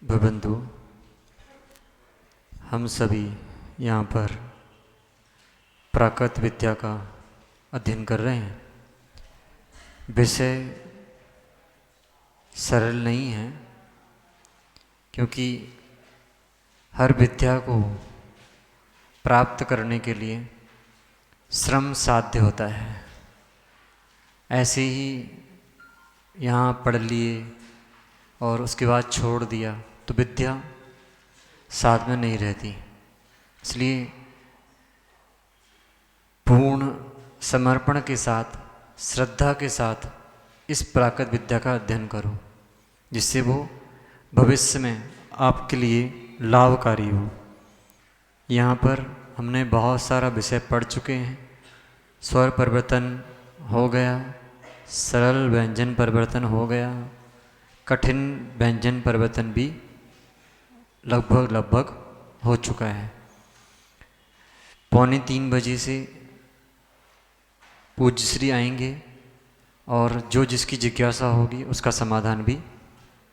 भबंधु, हम सभी यहाँ पर प्राकृत विद्या का अध्ययन कर रहे हैं। विषय सरल नहीं है, क्योंकि हर विद्या को प्राप्त करने के लिए श्रम साध्य होता है। ऐसे ही यहाँ पढ़ लिए और उसके बाद छोड़ दिया तो विद्या साथ में नहीं रहती। इसलिए पूर्ण समर्पण के साथ, श्रद्धा के साथ इस प्राकृत विद्या का अध्ययन करो, जिससे वो भविष्य में आपके लिए लाभकारी हो। यहाँ पर हमने बहुत सारा विषय पढ़ चुके हैं। स्वर परिवर्तन हो गया, सरल व्यंजन परिवर्तन हो गया, कठिन व्यंजन परिवर्तन भी लगभग हो चुका है। 2:45 बजे से पूज्य श्री आएंगे और जो जिसकी जिज्ञासा होगी उसका समाधान भी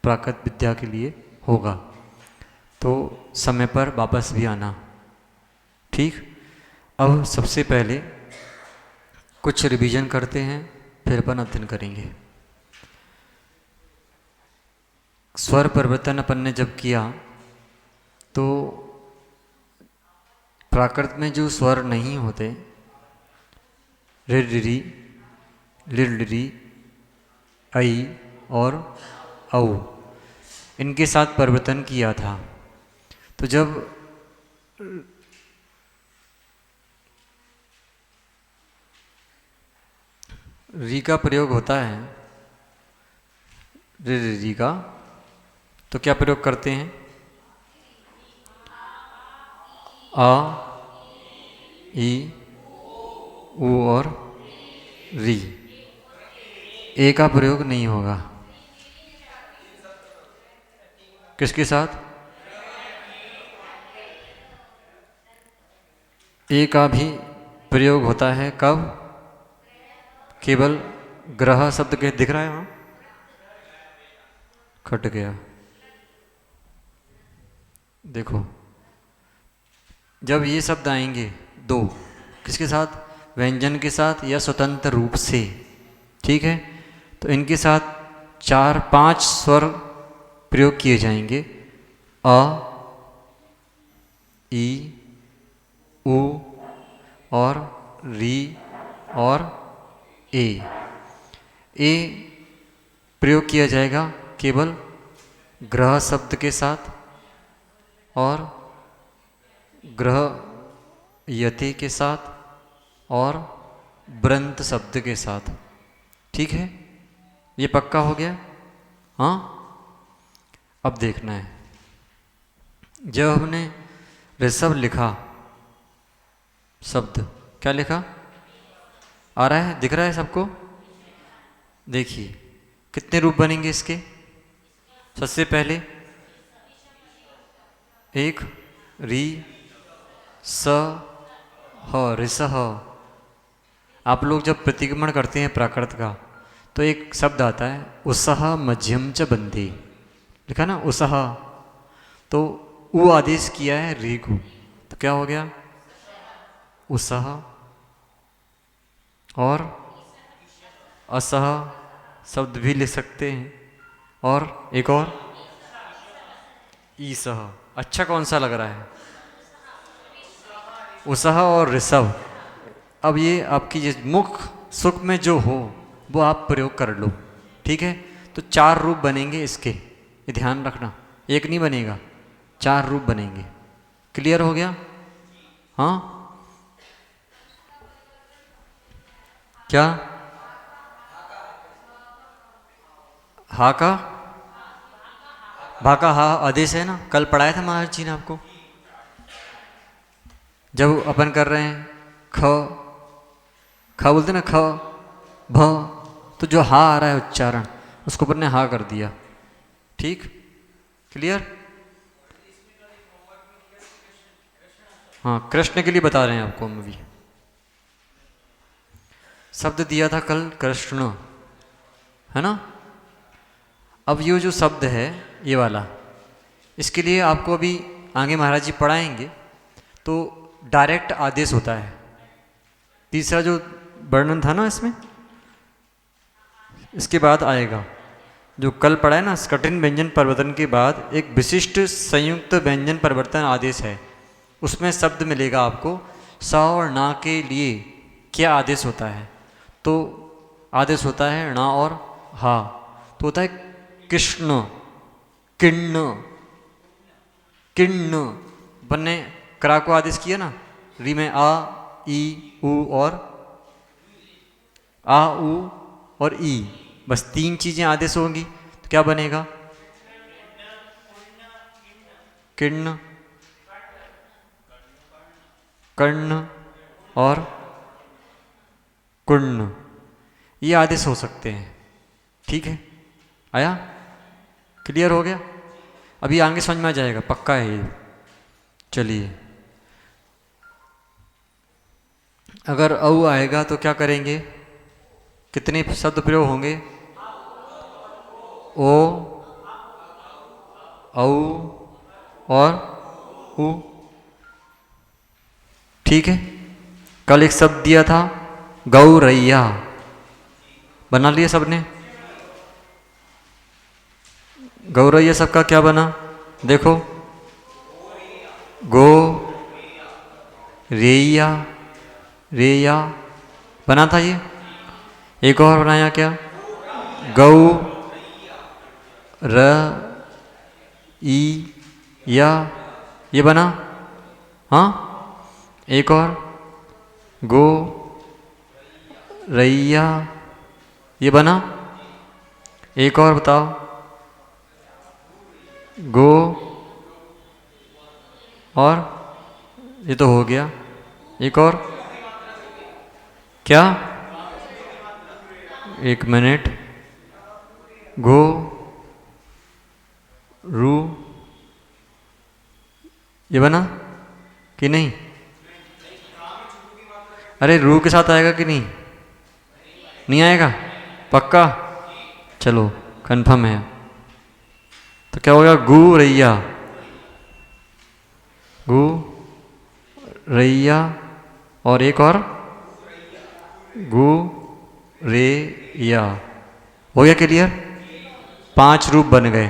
प्राकृत विद्या के लिए होगा। तो समय पर वापस भी आना। ठीक, अब सबसे पहले कुछ रिवीजन करते हैं, फिर अपन अध्ययन करेंगे। स्वर परिवर्तन अपन ने जब किया तो प्राकृत में जो स्वर नहीं होते, रि, लिरि, ऐ और औ, इनके साथ परिवर्तन किया था। तो जब री का प्रयोग होता है, रि का, तो क्या प्रयोग करते हैं? आ, ई, उ और री। ए का प्रयोग नहीं होगा। किसके साथ? ए का भी प्रयोग होता है। कब? केवल ग्रह शब्द के दिख रहा है वहां, कट गया। देखो, जब ये शब्द आएंगे दो, किसके साथ? व्यंजन के साथ या स्वतंत्र रूप से। ठीक है, तो इनके साथ 4-5 स्वर प्रयोग किए जाएंगे। अ, ई, उ और री और ए। ए प्रयोग किया जाएगा केवल ग्रह शब्द के साथ और ग्रह यति के साथ और ब्रंत शब्द के साथ। ठीक है, ये पक्का हो गया। हाँ, अब देखना है, जब हमने ऋषभ लिखा शब्द, क्या लिखा? आ रहा है, दिख रहा है सबको? देखिए कितने रूप बनेंगे इसके। सबसे पहले एक री, स, ह, ऋषह। आप लोग जब प्रतिक्रमण करते हैं प्राकृत का, तो एक शब्द आता है उसह मध्यम च बंधे, लिखा ना उसह। तो उ आदेश किया है री को, तो क्या हो गया? उसह। और असह शब्द भी लिख सकते हैं। और एक और ईसह। अच्छा, कौन सा लग रहा है? उसह और ऋषभ। अब ये आपकी जिस मुख सुख में जो हो वो आप प्रयोग कर लो। ठीक है, तो 4 रूप बनेंगे इसके, ये ध्यान रखना। एक नहीं बनेगा, 4 रूप बनेंगे। क्लियर हो गया? हाँ, क्या? हा का, भा का हा आदेश है ना, कल पढ़ाया था महाराज जी ने आपको। जब अपन कर रहे हैं ख, ख बोलते ना, ख, भ, तो जो हा आ रहा है उच्चारण, उसको अपन ने हा कर दिया। ठीक, क्लियर? हाँ, कृष्ण के लिए बता रहे हैं आपको हम अभी। शब्द दिया था कल कृष्ण, है ना। अब ये जो शब्द है, ये वाला, इसके लिए आपको अभी आगे महाराज जी पढ़ाएंगे। तो डायरेक्ट आदेश होता है। तीसरा जो वर्णन था ना इसमें, इसके बाद आएगा जो कल पढ़ा है ना, कठिन व्यंजन परिवर्तन के बाद एक विशिष्ट संयुक्त व्यंजन परिवर्तन आदेश है। उसमें शब्द मिलेगा आपको सा और ना के लिए क्या आदेश होता है। तो आदेश होता है णा और हा। तो होता है कृष्ण, किण्ण, किण्ण। बनने करा को आदेश किया ना, री में आ, ई, उ और आ, उ और ई, बस 3 चीजें आदेश होंगी। तो क्या बनेगा? किण्ण, कर्ण और कुण्ण, ये आदेश हो सकते हैं। ठीक है, आया? क्लियर हो गया? अभी आगे समझ में आ जाएगा, पक्का है ये। चलिए, अगर औ आएगा तो क्या करेंगे? कितने शब्द प्रयोग होंगे? ओ, औ और उ। ठीक है, कल एक शब्द दिया था गौरैया, बना लिया सबने? गौरैया सबका क्या बना? देखो, गो रेया, रेया बना था ये। एक और बनाया क्या? गौ र ई या, ये बना। हाँ, एक और गो रैया, ये बना। एक और बताओ, गो और ये तो हो गया। एक और क्या? 1 मिनट, गो रू, ये बना कि नहीं? अरे रू के साथ आएगा कि नहीं? नहीं आएगा? पक्का? चलो कंफर्म है। तो क्या हो गया? गु रैया, गु रैया और एक और गु रे या। हो गया क्लियर? 5 रूप बन गए,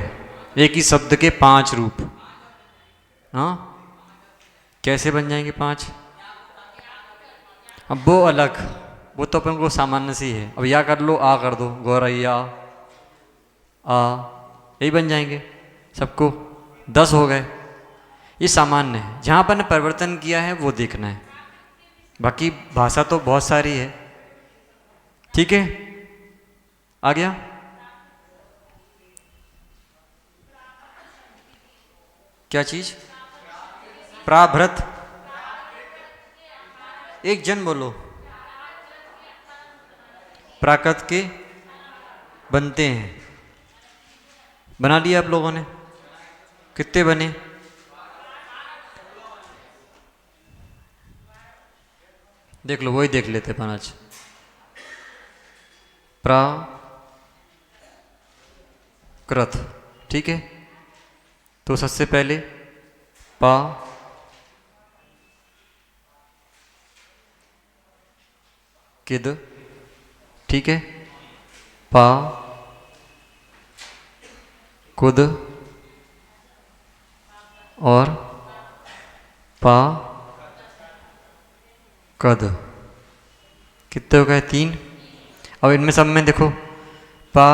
एक ही शब्द के 5 रूप। हाँ, कैसे बन जाएंगे 5? अब वो अलग, वो तो अपन को सामान्य सी है। अब या कर लो, आ कर दो, गौरैया आ, यही बन जाएंगे सबको। 10 हो गए। ये सामान्य है, जहाँ अपन ने परिवर्तन किया है वो देखना है। बाकी भाषा तो बहुत सारी है। ठीक है, आ गया? क्या चीज? प्राभृत। एक जन बोलो। प्राकृत के बनते हैं। बना लिया आप लोगों ने? कितने बने? देख लो, वही देख लेते 5। प्राकृत, ठीक है। तो सबसे पहले पा, किद, ठीक है। पा, कुद और पा, कद। कितने हो गए? 3। अब इनमें सब में देखो, पा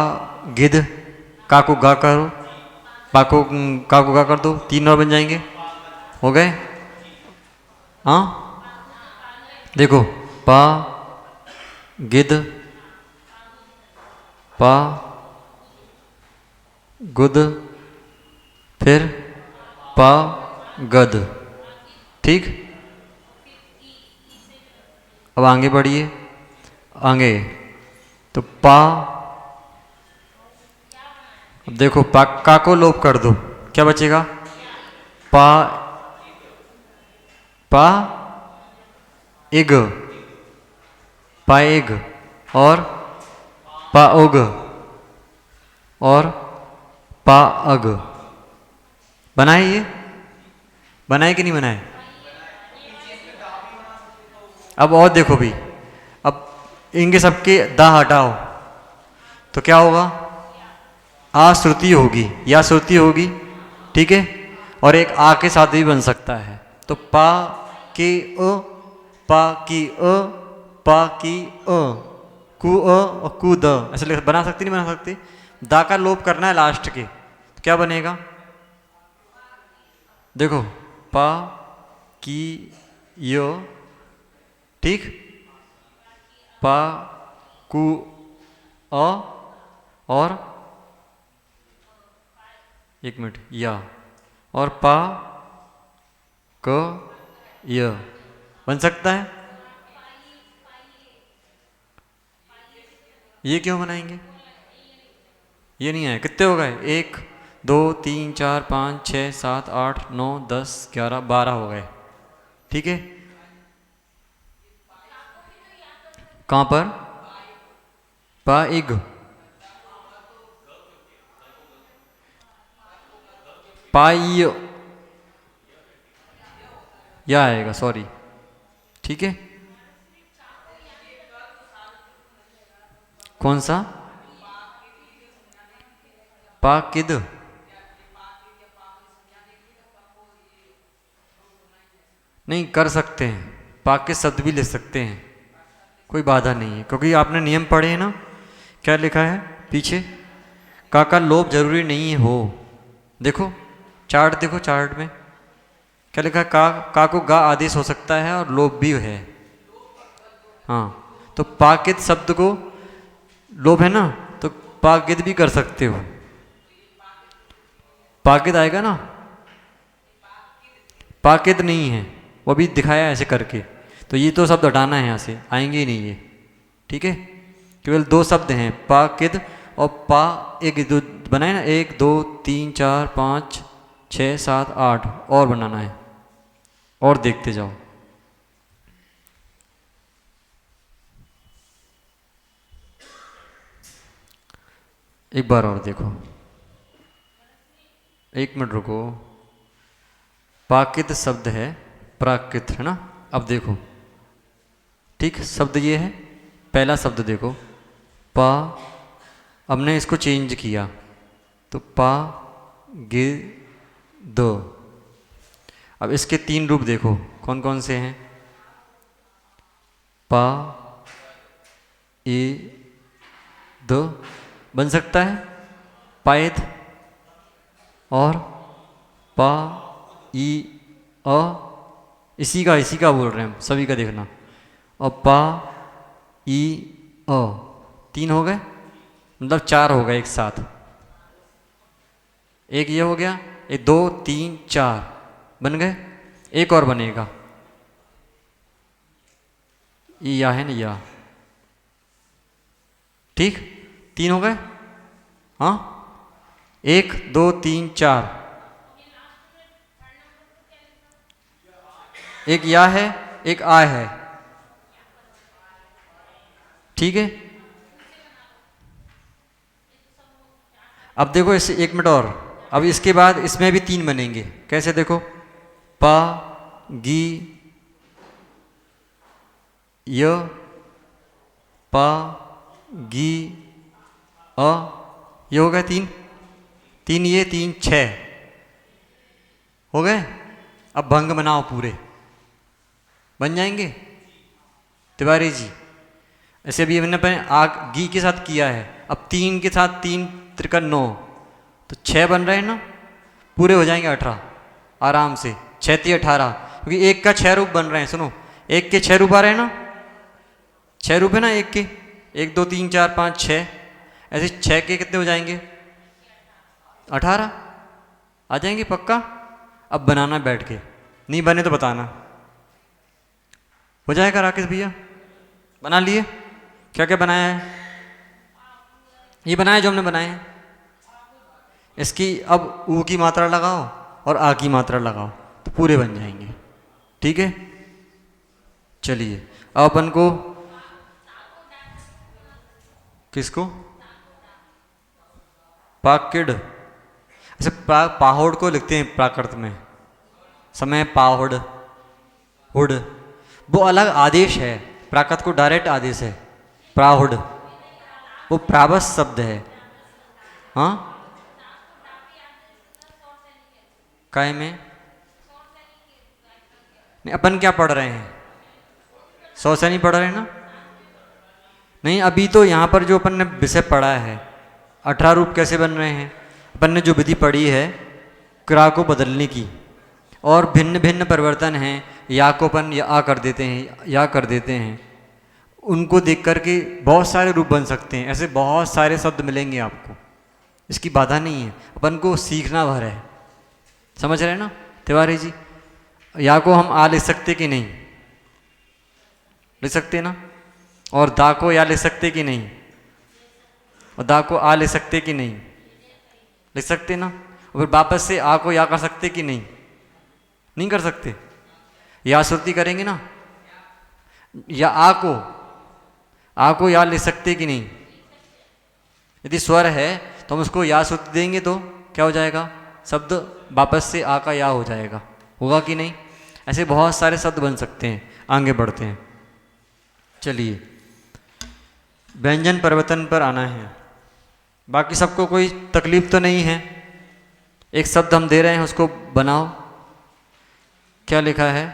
गिद, का को गा करो, पा को का को गा कर दो, 3 और बन जाएंगे। हो गए? हाँ, देखो, पा गिद, पा गुद, फिर पा गद। ठीक, अब आगे बढ़िए। आगे तो पा, अब देखो, पा का को लोप कर दो, क्या बचेगा? पा, पा इग, पाएग और पाओग और पाअग। बनाए ये, बनाए कि नहीं बनाए? अब और देखो भी, अब इनके सबके दा हटाओ तो क्या होगा? आ श्रुति होगी या श्रुति होगी, ठीक है। और एक आ के साथ भी बन सकता है, तो पा के अ, पा की अ, पा की अ, कु अ और कु द, ऐसे बना सकती नहीं बना सकती? दा का लोप करना है लास्ट के, तो क्या बनेगा? देखो पा की यो, ठीक, पा कु अ और एक मिनट या, और पा क य, बन सकता है? ये क्यों बनाएंगे? ये नहीं आए, कितने हो गए? 1 2 3 4 5 6 7 8 9 10 11 12 हो गए, ठीक है। कहाँ पर? पा इग, पाई या आएगा, सॉरी, ठीक है। कौन सा? पाकिद, नहीं कर सकते हैं, पाक के शब्द भी ले सकते हैं, कोई बाधा नहीं है, क्योंकि आपने नियम पढ़े हैं ना। क्या लिखा है पीछे? का लोप जरूरी नहीं हो। देखो चार्ट, देखो चार्ट में क्या लिखा है? का को गा आदेश हो सकता है और लोप भी है। हाँ, तो पाकिद शब्द को लोप है ना, तो पाकिद भी कर सकते हो, पाकिद आएगा ना। पाकिद नहीं है, वो भी दिखाया है ऐसे करके, तो ये तो शब्द हटाना है यहाँ से, आएंगे ही नहीं ये, ठीक है। केवल दो शब्द हैं, पाकिद और पा, एक दो बनाए ना, 1 2 3 4 5 6 7 8 और बनाना है, और देखते जाओ। एक बार और देखो, एक मिनट रुको। पाकिद शब्द है, प्राकृत है ना। अब देखो, ठीक, शब्द ये है, पहला शब्द देखो पा, हमने इसको चेंज किया तो पा गे दो। अब इसके 3 रूप देखो कौन कौन से हैं? पा ए दो बन सकता है, पायद, और पा ई अ, इसी का बोल रहे हैं हम, सभी का देखना। और पा ई अ, 3 हो गए, मतलब 4 हो गए एक साथ। एक ये हो गया, एक 2 3 4 बन गए, एक और बनेगा, ई या है ना या, ठीक, 3 हो गए। हाँ, 1 2 3 4, एक या है, एक आ है, ठीक है। अब देखो इसे 1 मिनट और, अब इसके बाद इसमें भी 3 बनेंगे, कैसे देखो? पा गी य, पा गी अ, ये हो गए 3, 3 ये 3 6 हो गए। अब भंग बनाओ, पूरे बन जाएंगे तिवारी जी। ऐसे अभी हमने अपने आग घी के साथ किया है, अब 3 के साथ 3 त्रिकन 9, तो 6 बन रहे हैं ना, पूरे हो जाएंगे 18 आराम से, 6 3 18, क्योंकि एक का 6 रूप बन रहे हैं। सुनो, एक के 6 रूप आ रहे हैं ना, 6 रूप है ना एक के, 1 2 3 4 5 6, ऐसे 6 के कितने हो जाएंगे? 18 आ जाएंगे पक्का। अब बनाना बैठ के, नहीं बने तो बताना। हो जाएगा राकेश भैया? बना लिए? क्या क्या बनाया है? ये बनाया जो हमने बनाए हैं, इसकी अब ऊ की मात्रा लगाओ और आ की मात्रा लगाओ तो पूरे बन जाएंगे, ठीक है। चलिए अब अपन को, किसको? पाकिड, ऐसे पाहोड़ को लिखते हैं प्राकृत में, समय पाहोड़ हुड, वो अलग आदेश है, प्राकृत को डायरेक्ट आदेश है प्राहुड, वो प्रावस शब्द है। हाँ काय में नहीं, अपन क्या पढ़ रहे हैं, सौ से नहीं पढ़ रहे हैं ना। नहीं, अभी तो यहाँ पर जो अपन ने विषय पढ़ा है 18 रूप कैसे बन रहे हैं, अपन ने जो विधि पढ़ी है क्रा को बदलने की, और भिन्न भिन्न परिवर्तन हैं, या को अपन या आ कर देते हैं, या कर देते हैं, उनको देख कर के बहुत सारे रूप बन सकते हैं। ऐसे बहुत सारे शब्द मिलेंगे आपको, इसकी बाधा नहीं है, अपन को सीखना भर है। समझ रहे हैं ना तिवारी जी? या को हम आ ले सकते कि नहीं, ले सकते ना, और दा को या ले सकते कि नहीं, और दा को आ ले सकते कि नहीं, ले सकते ना। और फिर वापस से आ को या कर सकते कि नहीं, नहीं कर सकते। या श्रुति करेंगे ना, या आ को या ले सकते कि नहीं। यदि स्वर है तो हम उसको या श्रुति देंगे तो क्या हो जाएगा, शब्द वापस से आ का या हो जाएगा, होगा कि नहीं। ऐसे बहुत सारे शब्द बन सकते हैं। आगे बढ़ते हैं, चलिए व्यंजन परिवर्तन पर आना है। बाकी सबको कोई तकलीफ तो नहीं है, एक शब्द हम दे रहे हैं उसको बनाओ। क्या लिखा है,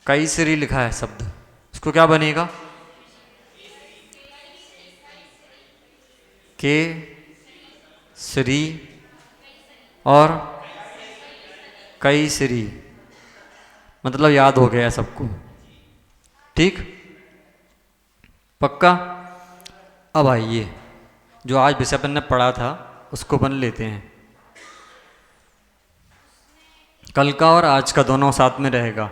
कई श्री लिखा है शब्द, उसको क्या बनेगा, के श्री और कई श्री, मतलब याद हो गया सबको, ठीक पक्का। अब आइए जो आज विषय अपन ने पढ़ा था उसको बन लेते हैं। कल का और आज का दोनों साथ में रहेगा।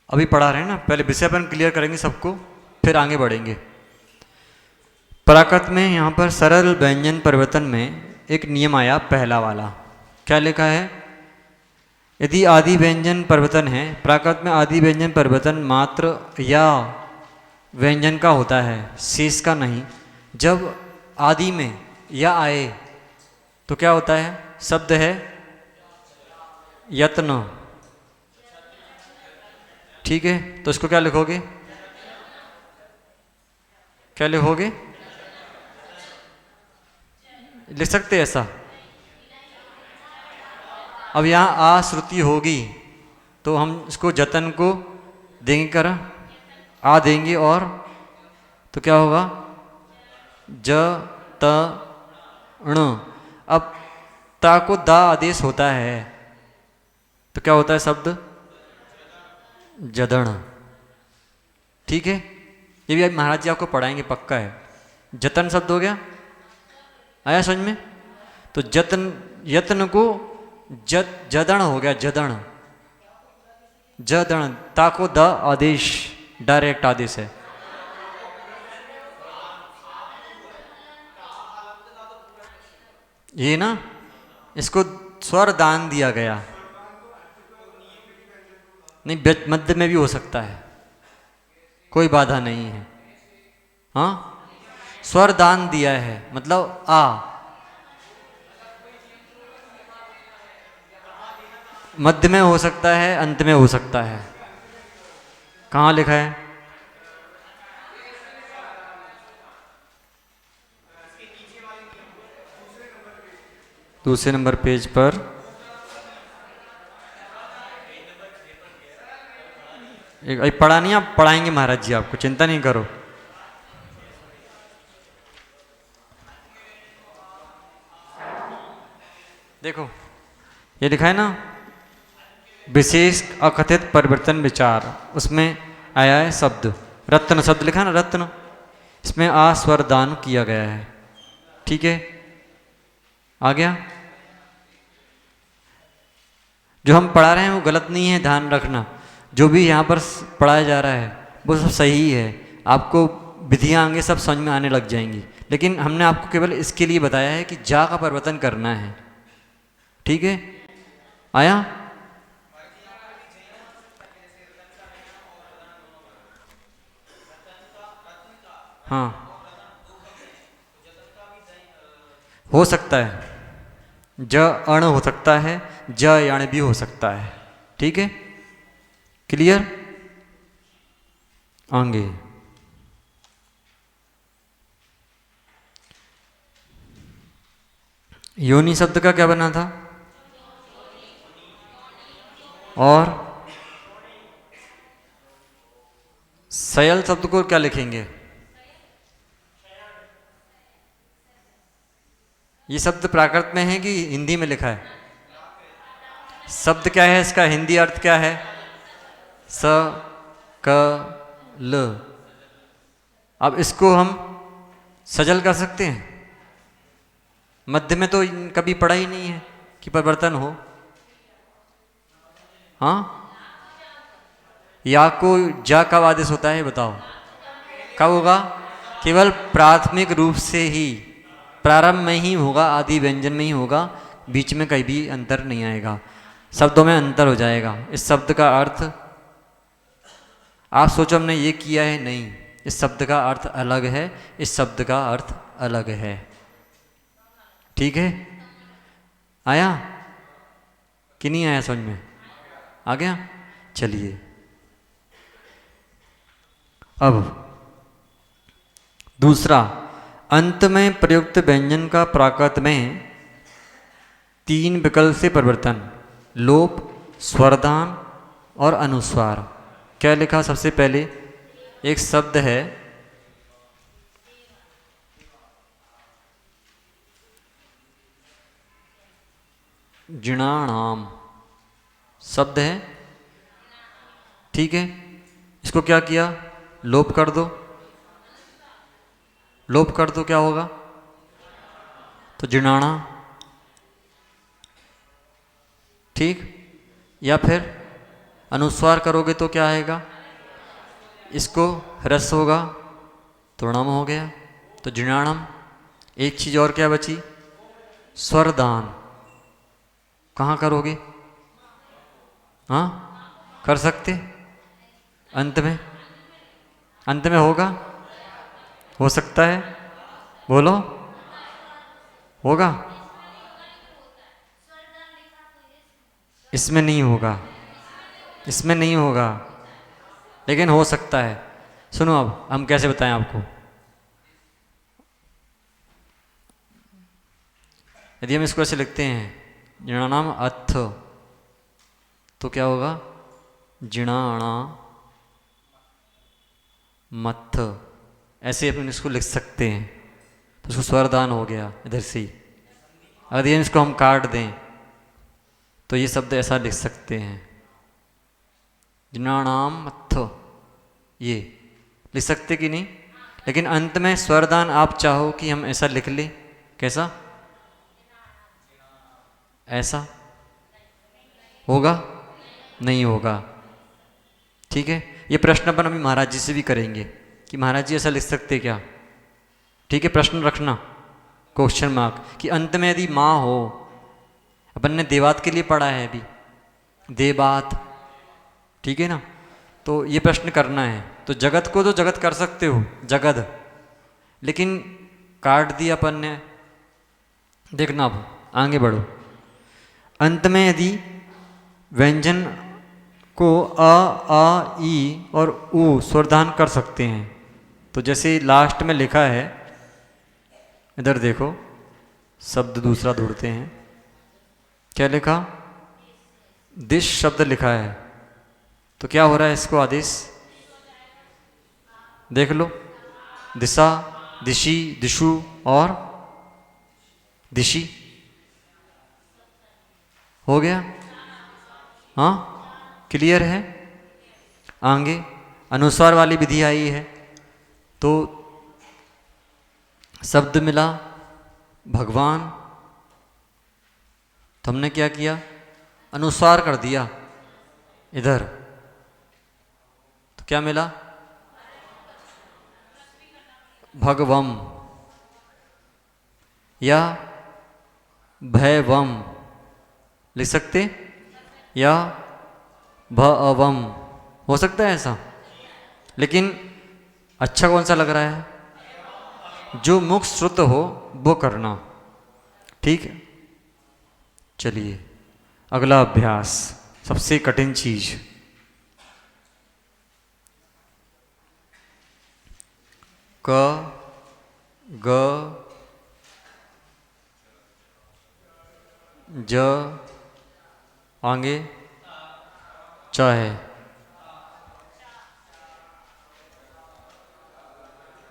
अभी पढ़ा रहे हैं ना, पहले विषय अपन क्लियर करेंगे सबको, फिर आगे बढ़ेंगे। प्राकृत में यहाँ पर सरल व्यंजन परिवर्तन में एक नियम आया, पहला वाला। क्या लिखा है, यदि आदि व्यंजन परिवर्तन है, प्राकृत में आदि व्यंजन परिवर्तन मात्र या व्यंजन का होता है, शेष का नहीं। जब आदि में या आए तो क्या होता है, शब्द है यत्न, ठीक है। तो इसको क्या लिखोगे, क्या लिखोगे, लिख सकते हैं ऐसा। अब यहाँ आ श्रुति होगी तो हम इसको जतन को देंगे कर आ देंगे, और तो क्या होगा ज त ण। अब ता को दा आदेश होता है तो क्या होता है शब्द जदण, ठीक है। ये भी अब महाराज जी आपको पढ़ाएंगे, पक्का है। जतन शब्द हो गया, आया समझ में। तो जतन यत्न को जदण हो गया, जदण जदण। ता को द आदेश डायरेक्ट आदेश है। ये ना, इसको स्वर दान दिया गया, नहीं मध्य में भी हो सकता है, कोई बाधा नहीं है। हाँ स्वर दान दिया है मतलब आ, मध्य में हो सकता है, अंत में हो सकता है। कहाँ लिखा है, दूसरे नंबर पेज पर। एक पढ़ा नहीं, आप पढ़ाएंगे महाराज जी आपको, चिंता नहीं करो। देखो ये लिखा है ना, विशेष अकथित परिवर्तन विचार, उसमें आया है शब्द रत्न, शब्द लिखा है ना रत्न, इसमें आ स्वर दान किया गया है, ठीक है। आ गया, जो हम पढ़ा रहे हैं वो गलत नहीं है, ध्यान रखना। जो भी यहाँ पर पढ़ाया जा रहा है वो सब सही है, आपको विधियाँ आगे सब समझ में आने लग जाएंगी। लेकिन हमने आपको केवल इसके लिए बताया है कि जा का परिवर्तन करना है, ठीक है। आया? हाँ, हो सकता है, ज अण हो सकता है, ज याण भी हो सकता है। ठीक है, क्लियर? आगे योनि शब्द का क्या बना था? और सयल शब्द को क्या लिखेंगे? ये शब्द प्राकृत में है कि हिंदी में लिखा है? शब्द क्या है इसका? हिंदी अर्थ क्या है? स क ल। अब इसको हम सजल कर सकते हैं? मध्य में तो कभी पढ़ा ही नहीं है कि परिवर्तन हो। हाँ, या को जा कब आदेश होता है बताओ? कब होगा? केवल प्राथमिक रूप से ही, प्रारंभ में ही होगा, आदि व्यंजन में ही होगा, बीच में कहीं भी अंतर नहीं आएगा, शब्दों में अंतर हो जाएगा। इस शब्द का अर्थ आप सोचो हमने ये किया है, नहीं, इस शब्द का अर्थ अलग है, इस शब्द का अर्थ अलग है। ठीक है, आया कि नहीं आया? समझ में आ गया? चलिए अब दूसरा, अंत में प्रयुक्त व्यंजन का प्राकृत में 3 विकल्प से परिवर्तन, लोप, स्वरदान और अनुस्वार। क्या लिखा? सबसे पहले एक शब्द है जिणाणाम, शब्द है, ठीक है, इसको क्या किया? लोप कर दो। लोप कर दो, क्या होगा? तो जिणाणा, ठीक। या फिर अनुस्वार करोगे तो क्या आएगा? इसको ह्रस्व होगा तो णम हो गया, तो जिणाणम। एक चीज और क्या बची? स्वरदान। कहाँ करोगे? हाँ, कर सकते अंत में, अंत में होगा, हो सकता है, बोलो, होगा? इसमें नहीं होगा, इसमें नहीं होगा, लेकिन हो सकता है। सुनो, अब हम कैसे बताएं आपको। यदि हम इसको ऐसे लिखते हैं, जिणानाम अथ, तो क्या होगा? जिणाणा मथ, ऐसे अपन इसको लिख सकते हैं, तो उसको स्वरदान हो गया इधर से ही। अगर ये इसको हम काट दें तो ये शब्द ऐसा लिख सकते हैं, जिणाणाम मथ, ये लिख सकते कि नहीं? लेकिन अंत में स्वरदान आप चाहो कि हम ऐसा लिख लें, कैसा? ऐसा होगा? नहीं होगा। ठीक है, ये प्रश्न अपन अभी महाराज जी से भी करेंगे कि महाराज जी ऐसा लिख सकते क्या? ठीक है, प्रश्न रखना, क्वेश्चन मार्क, कि अंत में यदि माँ हो, अपन ने देवात के लिए पढ़ा है अभी, देवात, ठीक है ना, तो ये प्रश्न करना है। तो जगत को तो जगत कर सकते हो, जगद, लेकिन काट दिया अपन ने। देखना, अब आगे बढ़ो। अंत में यदि व्यंजन को अ, आ, ई और उ स्वरदान कर सकते हैं, तो जैसे लास्ट में लिखा है, इधर देखो, शब्द दूसरा ढूंढते हैं, क्या लिखा? दिश शब्द लिखा है, तो क्या हो रहा है इसको आदेश? देख लो, दिशा, दिशी, दिशु और दिशी, हो गया? हाँ, क्लियर है? आगे अनुस्वार वाली विधि आई है, तो शब्द मिला भगवान, तो हमने क्या किया? अनुस्वार कर दिया इधर, तो क्या मिला? भगवम या भयवम लिख सकते, या भवम, हो सकता है ऐसा। लेकिन अच्छा कौन सा लग रहा है? जो मुख श्रुत हो वो करना। ठीक है, चलिए अगला अभ्यास, सबसे कठिन चीज। क ग ज आगे च है,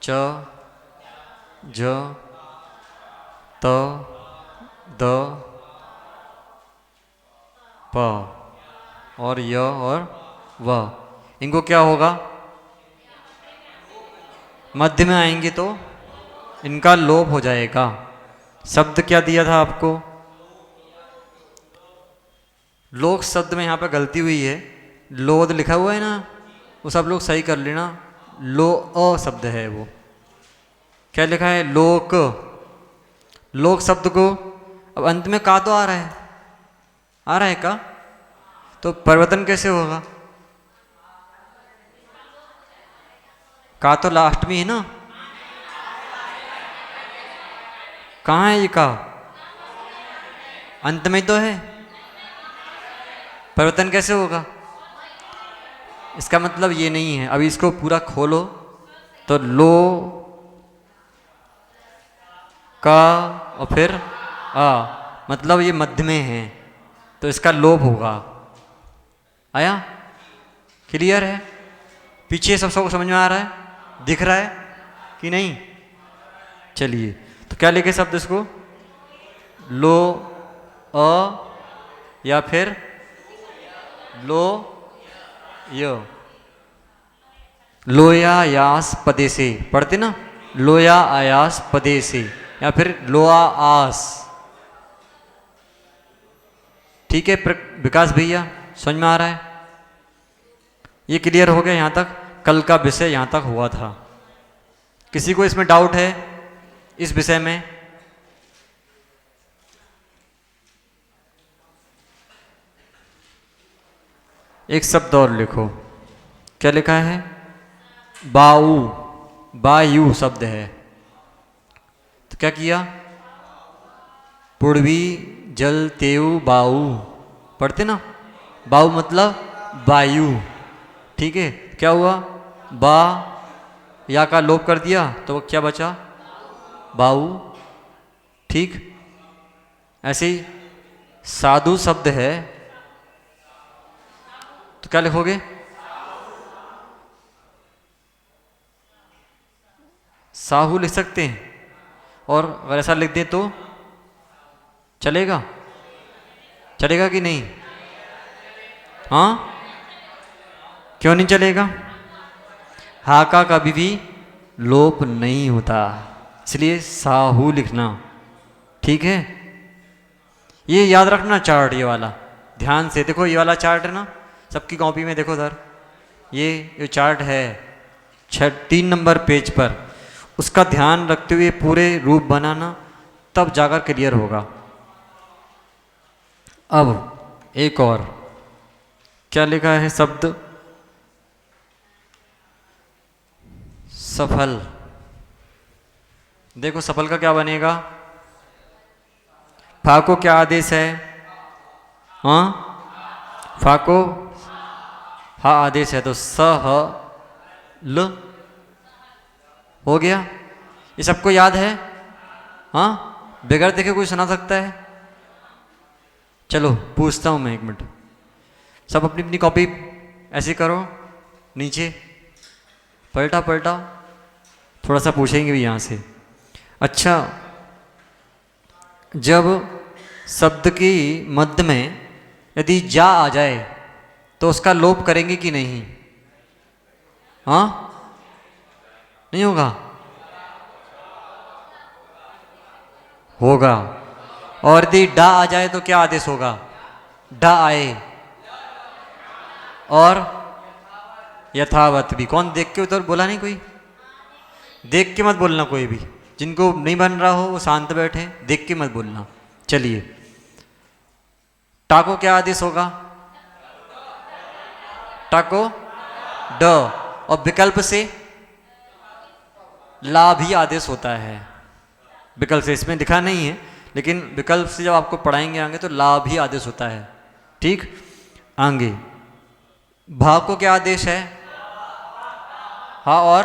च ज त द प और य और व। इनको क्या होगा? मध्य में आएंगे तो इनका लोप हो जाएगा। शब्द क्या दिया था आपको? लोक शब्द में यहाँ पे गलती हुई है, लोद लिखा हुआ है ना, वो सब लोग सही कर लेना। लो अ शब्द है वो। क्या लिखा है? लोक। लोक शब्द को अब अंत में का तो आ रहा है, आ रहा है का, तो परिवर्तन कैसे होगा? का तो लास्ट में है ना, कहाँ है ये का? अंत में तो है। परिवर्तन कैसे होगा? इसका मतलब ये नहीं है। अभी इसको पूरा खोलो तो लो का और फिर आ, मतलब ये मध्य में है तो इसका लोप होगा। आया? क्लियर है? पीछे सबको समझ में आ रहा है? दिख रहा है कि नहीं? चलिए, तो क्या लिखे शब्द इसको? लो अ या फिर लो य। लोया यास पदे से पढ़ते ना, लोया आयास पदे से, या फिर लोआ आस। ठीक है विकास भैया, समझ में आ रहा है? ये क्लियर हो गया यहां तक? कल का विषय यहां तक हुआ था। किसी को इसमें डाउट है इस विषय में? एक शब्द और लिखो। क्या लिखा है? बाऊ, वायु शब्द है। तो क्या किया? पूर्वी जल तेउ बाऊ, पढ़ते ना, बाऊ मतलब वायु। ठीक है, क्या हुआ? बा या का लोप कर दिया तो क्या बचा? बाऊ। ठीक, ऐसे ही साधु शब्द है तो क्या लिखोगे? साहू लिख सकते हैं, और अगर ऐसा लिख दें तो चलेगा? चलेगा कि नहीं? हाँ, क्यों नहीं चलेगा? हा का कभी भी लोप नहीं होता, इसलिए साहू लिखना। ठीक है, ये याद रखना चार्ट, ये वाला ध्यान से देखो। ये वाला चार्ट है ना सबकी कॉपी में, देखो सर, ये चार्ट है 3 नंबर पेज पर, उसका ध्यान रखते हुए पूरे रूप बनाना, तब जाकर क्लियर होगा। अब एक और क्या लिखा है शब्द? सफल। देखो सफल का क्या बनेगा? फा को क्या आदेश है? हाँ, फा को हा आदेश है, तो स ह ल हो गया। ये सबको याद है? हाँ, बगैर देखे कोई सुना सकता है? चलो पूछता हूं मैं, एक मिनट। सब अपनी अपनी कॉपी ऐसे करो, नीचे पलटा पलटा, थोड़ा सा पूछेंगे भी यहां से। अच्छा, जब शब्द की मध्य में यदि जा आ जाए तो उसका लोप करेंगे कि नहीं? हाँ, नहीं होगा? होगा। और यदि डा आ जाए तो क्या आदेश होगा? डा आए और यथावत भी। कौन देख के उधर बोला नहीं? कोई देख के मत बोलना, कोई भी जिनको नहीं बन रहा हो वो शांत बैठे, देख के मत बोलना। चलिए, टा को क्या आदेश होगा? को ड, और विकल्प से ला भी आदेश होता है। विकल्प से इसमें लिखा नहीं है, लेकिन विकल्प से जब आपको पढ़ाएंगे आगे तो ला भी आदेश होता है। ठीक, आगे भा को क्या आदेश है? हा और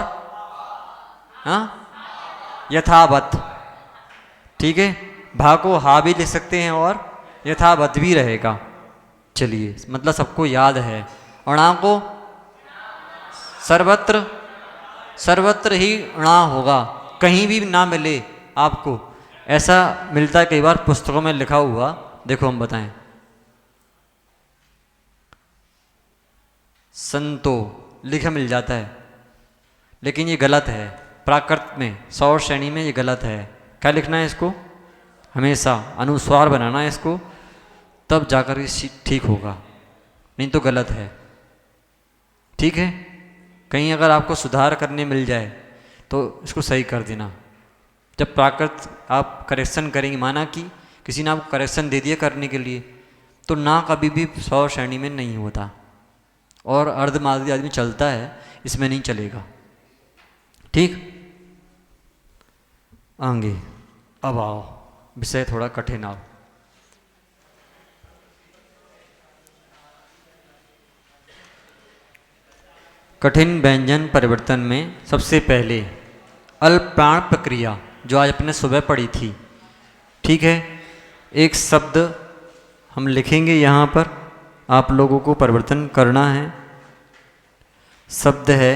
हाँ यथावत। ठीक है, भा को हा भी लिख सकते हैं और यथावत भी रहेगा। चलिए, मतलब सबको याद है। और णा को सर्वत्र, सर्वत्र ही णा होगा, कहीं भी ना मिले आपको। ऐसा मिलता है कई बार पुस्तकों में लिखा हुआ, देखो हम बताएं। संतो लिखा मिल जाता है, लेकिन ये गलत है। प्राकृत में सौर श्रेणी में ये गलत है। क्या लिखना है इसको? हमेशा अनुस्वार बनाना है इसको, तब जाकर ये ठीक होगा, नहीं तो गलत है। ठीक है, कहीं अगर आपको सुधार करने मिल जाए तो इसको सही कर देना। जब प्राकृत आप करेक्शन करेंगे, माना कि किसी ने आपको करेक्शन दे दिया करने के लिए, तो ना कभी भी सौर श्रेणी में नहीं होता, और अर्धमादी आदमी चलता है, इसमें नहीं चलेगा। ठीक, आगे अब आओ, विषय थोड़ा कठिन आओ। कठिन व्यंजन परिवर्तन में सबसे पहले अल्पप्राण प्रक्रिया, जो आज अपने सुबह पढ़ी थी। ठीक है, एक शब्द हम लिखेंगे यहाँ पर, आप लोगों को परिवर्तन करना है। शब्द है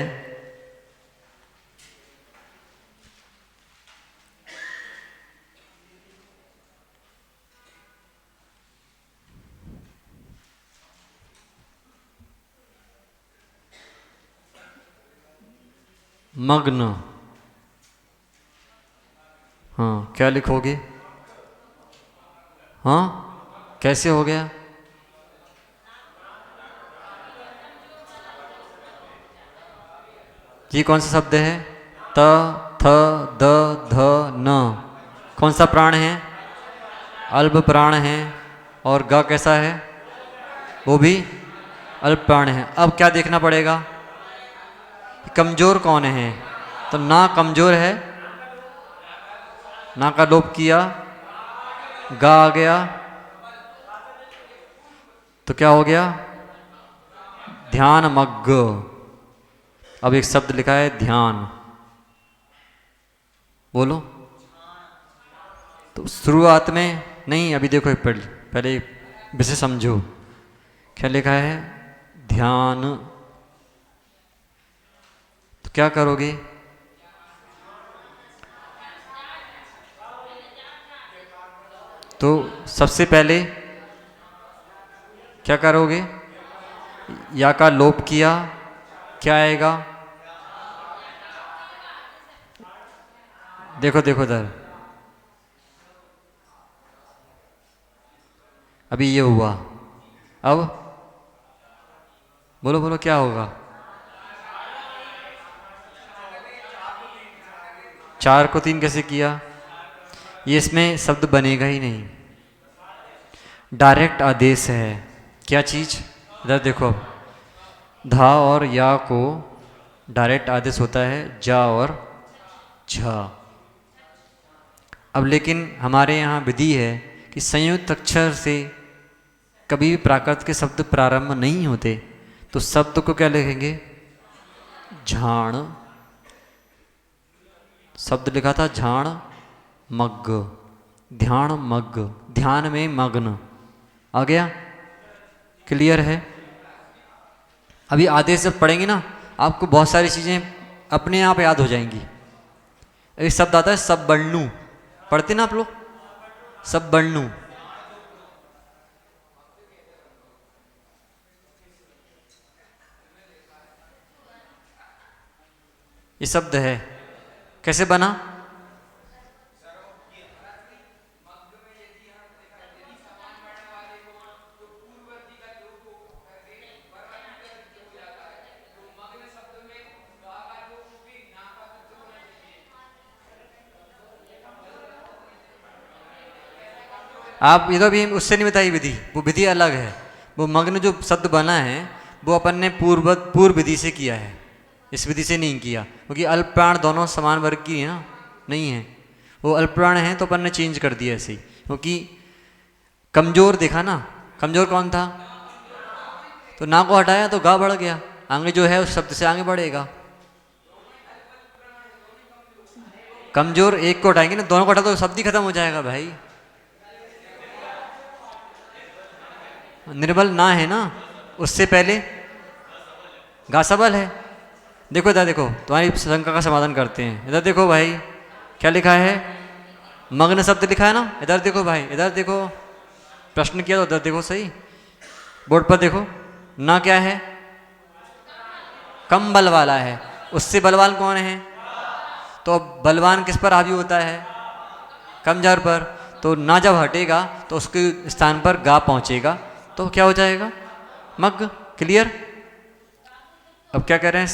मग्न। हाँ, क्या लिखोगे? हाँ, कैसे हो गया? ये कौन सा शब्द है? त, थ, द, ध, न। कौन सा प्राण है? अल्प प्राण है। और ग कैसा है? वो भी अल्प प्राण है। अब क्या देखना पड़ेगा? कमजोर कौन है? तो ना कमजोर है, ना का लोप किया, गा आ गया, तो क्या हो गया? ध्यान मग्ग। अब एक शब्द लिखा है ध्यान, बोलो। तो शुरुआत में नहीं, अभी देखो पहले विषय समझो। क्या लिखा है? ध्यान। तो क्या करोगे? तो सबसे पहले क्या करोगे? या का लोप किया, क्या आएगा? देखो देखो इधर, अभी ये हुआ। अब बोलो बोलो, क्या होगा? 4 को 3 कैसे किया? ये इसमें शब्द बनेगा ही नहीं, डायरेक्ट आदेश है। क्या चीज? इधर देखो, धा और या को डायरेक्ट आदेश होता है जा और झा। अब लेकिन हमारे यहाँ विधि है कि संयुक्त अक्षर से कभी भी प्राकृत के शब्द प्रारंभ नहीं होते, तो शब्द को क्या लिखेंगे? झाण। शब्द लिखा था झाण मग्ग, ध्यान मग्ग, ध्यान में मग्न। आ गया? क्लियर है? अभी आदेश जब पढ़ेंगे ना, आपको बहुत सारी चीज़ें अपने आप याद हो जाएंगी। एक शब्द आता है सब बन्नू, पढ़ते ना आप लोग? सब बन्नू, ये शब्द है, कैसे बना? आप ये तो भी उससे नहीं बताई विधि, वो विधि अलग है। वो मग्न जो शब्द बना है वो अपन ने पूर्व विधि से किया है, इस विधि से नहीं किया, क्योंकि अल्प प्राण दोनों समान वर्ग की है ना, नहीं है, वो अल्प प्राण है तो अपन ने चेंज कर दिया ऐसे ही। क्योंकि कमजोर देखा ना, कमजोर कौन था, तो ना को हटाया तो गा बढ़ गया, आगे जो है उस शब्द से आगे बढ़ेगा। कमजोर एक को हटाएंगे ना, दोनों को हटा तो शब्द ही खत्म हो जाएगा भाई। निर्बल ना है ना, उससे पहले गा सबल है। देखो इधर देखो, तुम्हारी शंका का समाधान करते हैं। इधर देखो भाई, क्या लिखा है, मग्न शब्द लिखा है ना, इधर देखो भाई, इधर देखो, प्रश्न किया तो इधर देखो सही, बोर्ड पर देखो, ना क्या है, कम बल वाला है, उससे बलवान कौन है, तो अब बलवान किस पर हावी होता है, कमजोर पर, तो ना जब हटेगा तो उसके स्थान पर गा पहुंचेगा, तो क्या हो जाएगा, मग। क्लियर। अब क्या कह रहे हैं,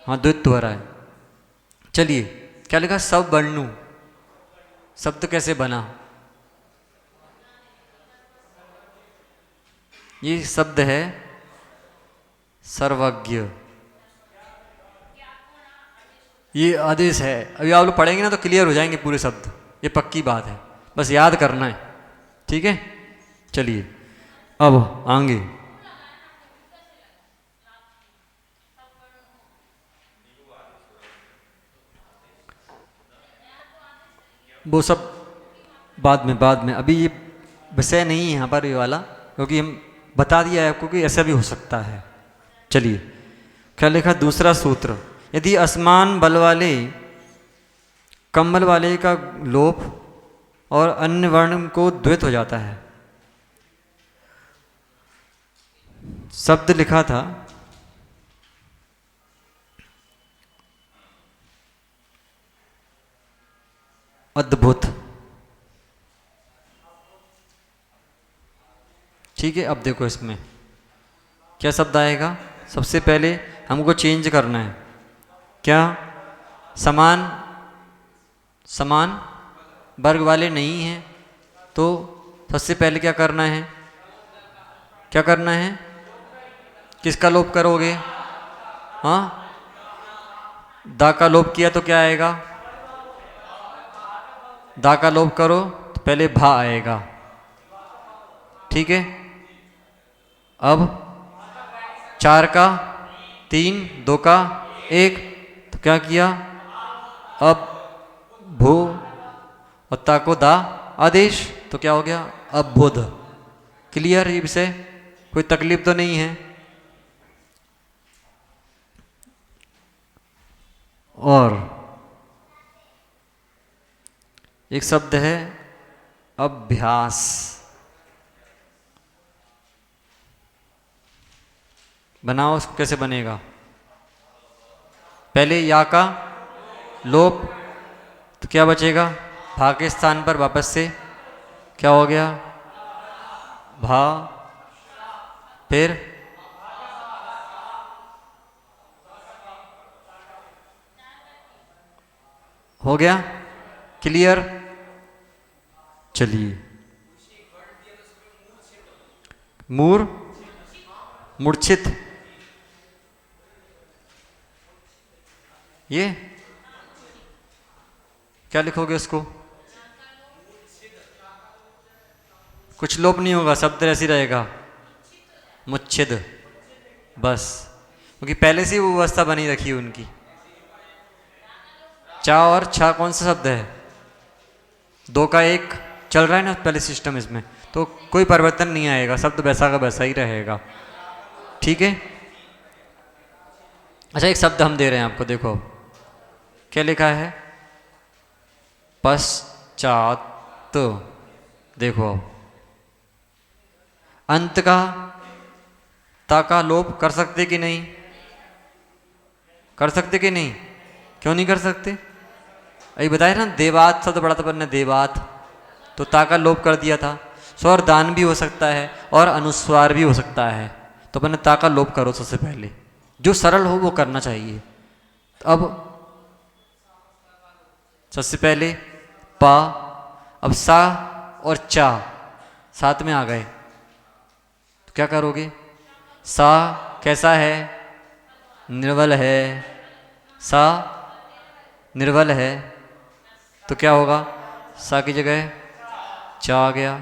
हाँ द्वित्व हो रहा है। चलिए क्या लिखा, सब वर्णु, शब्द कैसे बना, ये शब्द है सर्वज्ञ, ये आदेश है। अभी आप लोग पढ़ेंगे ना तो क्लियर हो जाएंगे पूरे शब्द, ये पक्की बात है, बस याद करना है, ठीक है। चलिए अब आगे, वो सब बाद में अभी ये विषय नहीं है यहाँ पर ये वाला, क्योंकि हम बता दिया है आपको कि ऐसा भी हो सकता है। चलिए क्या लिखा, दूसरा सूत्र, यदि असमान बल वाले कम बल वाले का लोप और अन्य वर्ण को द्वित हो जाता है। शब्द लिखा था अद्भुत, ठीक है। अब देखो इसमें क्या शब्द आएगा, सबसे पहले हमको चेंज करना है, क्या, समान, समान वर्ग वाले नहीं हैं, तो सबसे पहले क्या करना है, क्या करना है, किसका लोप करोगे, हाँ, दा का लोप किया तो क्या आएगा, दा का लोप करो तो पहले भा आएगा, ठीक है। अब 4 का 3, 2 का 1, तो क्या किया, अब भू और ता को दा आदेश, तो क्या हो गया, अब बुध। क्लियर ये विषय, कोई तकलीफ तो नहीं है। और एक शब्द है अभ्यास, बनाओ उसको, कैसे बनेगा, पहले या का लोप, तो क्या बचेगा, भा के स्थान पर वापस से क्या हो गया, भा, फिर हो गया, क्लियर। चलिए मूर, मूर्छित, ये क्या लिखोगे उसको, कुछ लोप नहीं होगा, शब्द ऐसे ही रहेगा, मुच्छिद, बस, क्योंकि पहले से ही वो व्यवस्था बनी रखी है उनकी। चा और छा कौन सा शब्द है, 2 का 1 चल रहा है ना पहले सिस्टम, इसमें तो कोई परिवर्तन नहीं आएगा, शब्द वैसा का वैसा ही रहेगा, ठीक है। अच्छा एक शब्द हम दे रहे हैं आपको, देखो क्या लिखा है, पश्चात, देखो अंत का ता का लोप कर सकते कि नहीं, कर सकते कि नहीं, क्यों नहीं कर सकते, अभी बताया ना, देवात शब्द पढ़ा था अपन ने, देवात, तो ता का लोप कर दिया था। स्वर दान भी हो सकता है और अनुस्वार भी हो सकता है, तो अपन ने ता का लोप करो सबसे पहले, जो सरल हो वो करना चाहिए। अब सबसे पहले पा, अब सा और चा साथ में आ गए, तो क्या करोगे? सा कैसा है? निर्बल है। सा निर्बल है, तो क्या होगा? सा की जगह चा आ गया।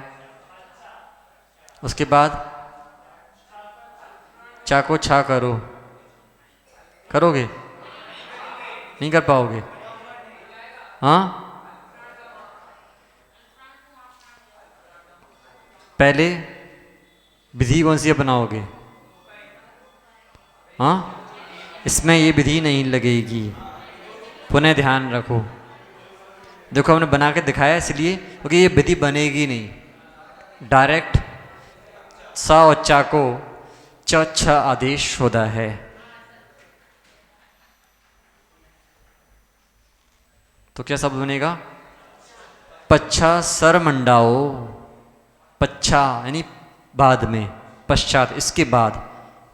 उसके बाद चा को छा करो। करोगे? नहीं कर पाओगे? हाँ, पहले विधि कौन सी अपनाओगे? हाँ, इसमें ये विधि नहीं लगेगी, पुनः ध्यान रखो। देखो हमने बना के दिखाया इसलिए क्योंकि ये विधि बनेगी नहीं। डायरेक्ट सा और चा को च छ आदेश होता है। तो क्या शब्द बनेगा? पच्छा सर मंडाओ। पच्छा यानी बाद में, पश्चात इसके बाद,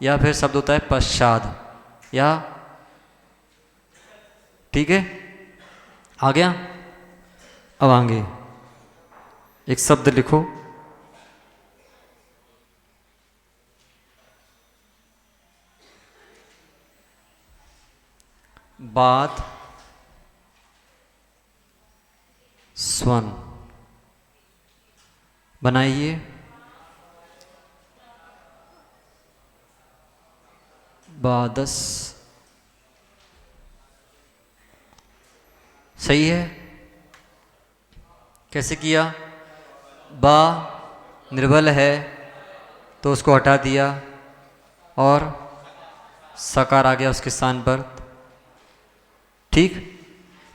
या फिर शब्द होता है पश्चात, या ठीक है। आ गया? अब आगे एक शब्द लिखो। बात स्वन बनाइए। बादस सही है। कैसे किया? बा निर्बल है तो उसको हटा दिया और सकार आ गया उसके स्थान पर। ठीक?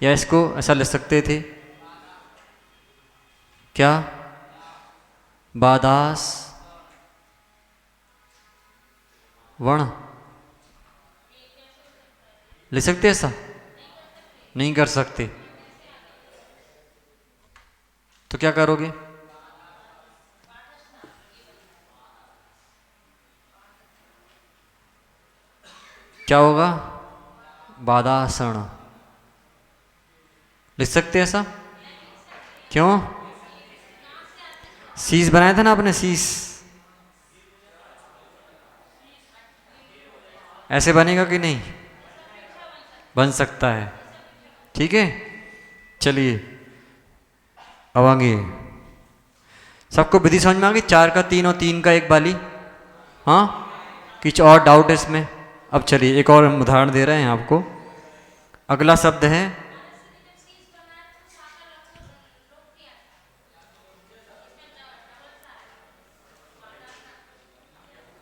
या इसको ऐसा लिख सकते थे, क्या? बादास वर्ण लिख सकते? ऐसा नहीं कर सकते, तो क्या करोगे? क्या होगा? बादासण लिख सकते ऐसा? क्यों? शीश बनाया था ना आपने, शीश। ऐसे बनेगा कि नहीं? बन सकता है। ठीक है, चलिए अब आगे। सबको विधि समझ में आ गई? 4 का 3 और 3 का 1 वाली? हाँ, कुछ और डाउट है इसमें? अब चलिए एक और उदाहरण दे रहे हैं आपको। अगला शब्द है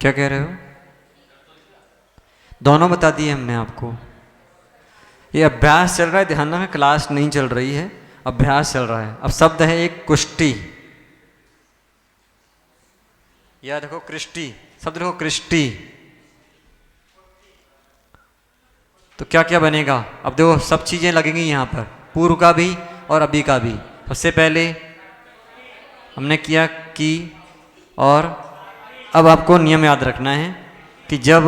क्या कह रहे हो? दोनों बता दिए हमने आपको। ये अभ्यास चल रहा है, ध्यान में क्लास नहीं चल रही है, अभ्यास चल रहा है। अब शब्द है एक कुष्टी, या देखो कृष्टि, शब्द देखो कृष्टि। तो क्या क्या बनेगा? अब देखो सब चीजें लगेंगी यहाँ पर, पूर्व का भी और अभी का भी। सबसे पहले हमने किया कि, और अब आपको नियम याद रखना है कि जब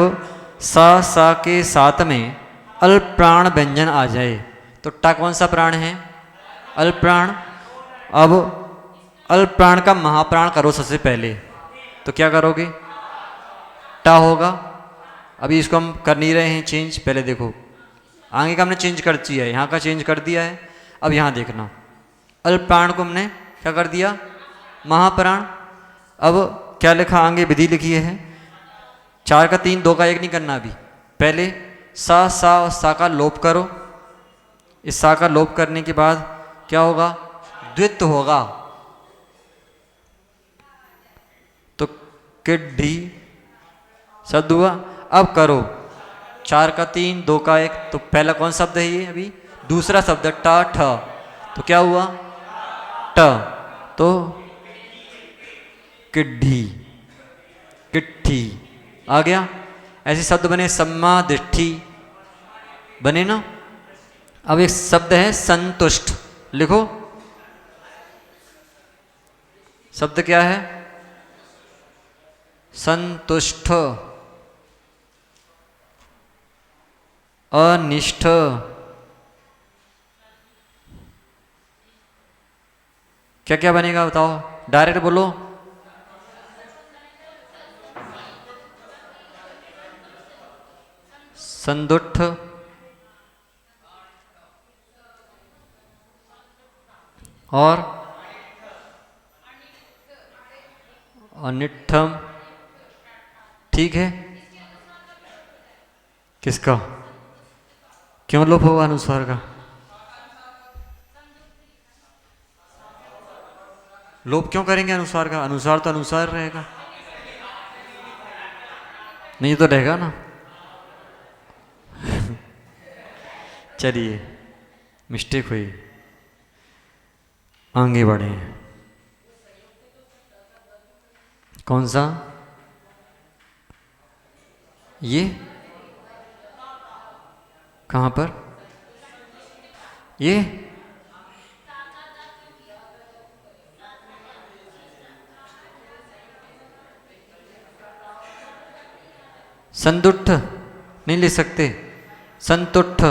सा सा के साथ में अल्प प्राण व्यंजन आ जाए तो टा कौन सा प्राण है? अल्प प्राण। अब अल्प प्राण का महाप्राण करो सबसे पहले, तो क्या करोगे? टा होगा। अभी इसको हम कर नहीं रहे हैं चेंज, पहले देखो आगे का हमने चेंज कर दिया है, यहाँ का चेंज कर दिया है। अब यहाँ देखना, अल्प प्राण को हमने क्या कर दिया? महाप्राण। अब क्या लिखा आगे? विधि लिखी है 4 का 3 2 का 1 नहीं करना। अभी पहले सा सा और सा का लोप करो। इस सा का लोप करने के बाद क्या होगा? द्वित्व होगा, तो किड्ढी शब्द हुआ। अब करो 4 का 3 2 का 1, तो पहला कौन शब्द है ये? अभी दूसरा शब्द ट ठ, तो क्या हुआ? ट, तो किड्ढी, किट्ठी आ गया। ऐसे शब्द बने सम्मा दिट्ठी बने ना। अब एक शब्द है संतुष्ट, लिखो। शब्द क्या है? संतुष्ट, अनिष्ठ, क्या क्या बनेगा बताओ? डायरेक्ट बोलो। संदुष्ट, और अनिट्ठम। ठीक है, किसका, क्यों लोप होगा अनुस्वार का? लोप क्यों करेंगे अनुस्वार का? अनुस्वार तो अनुसार रहेगा। नहीं तो रहेगा ना। चलिए, मिस्टेक हुई, आगे बढ़े। कौन सा? ये कहाँ पर? ये संतुष्ट नहीं ले सकते। संतुष्ट,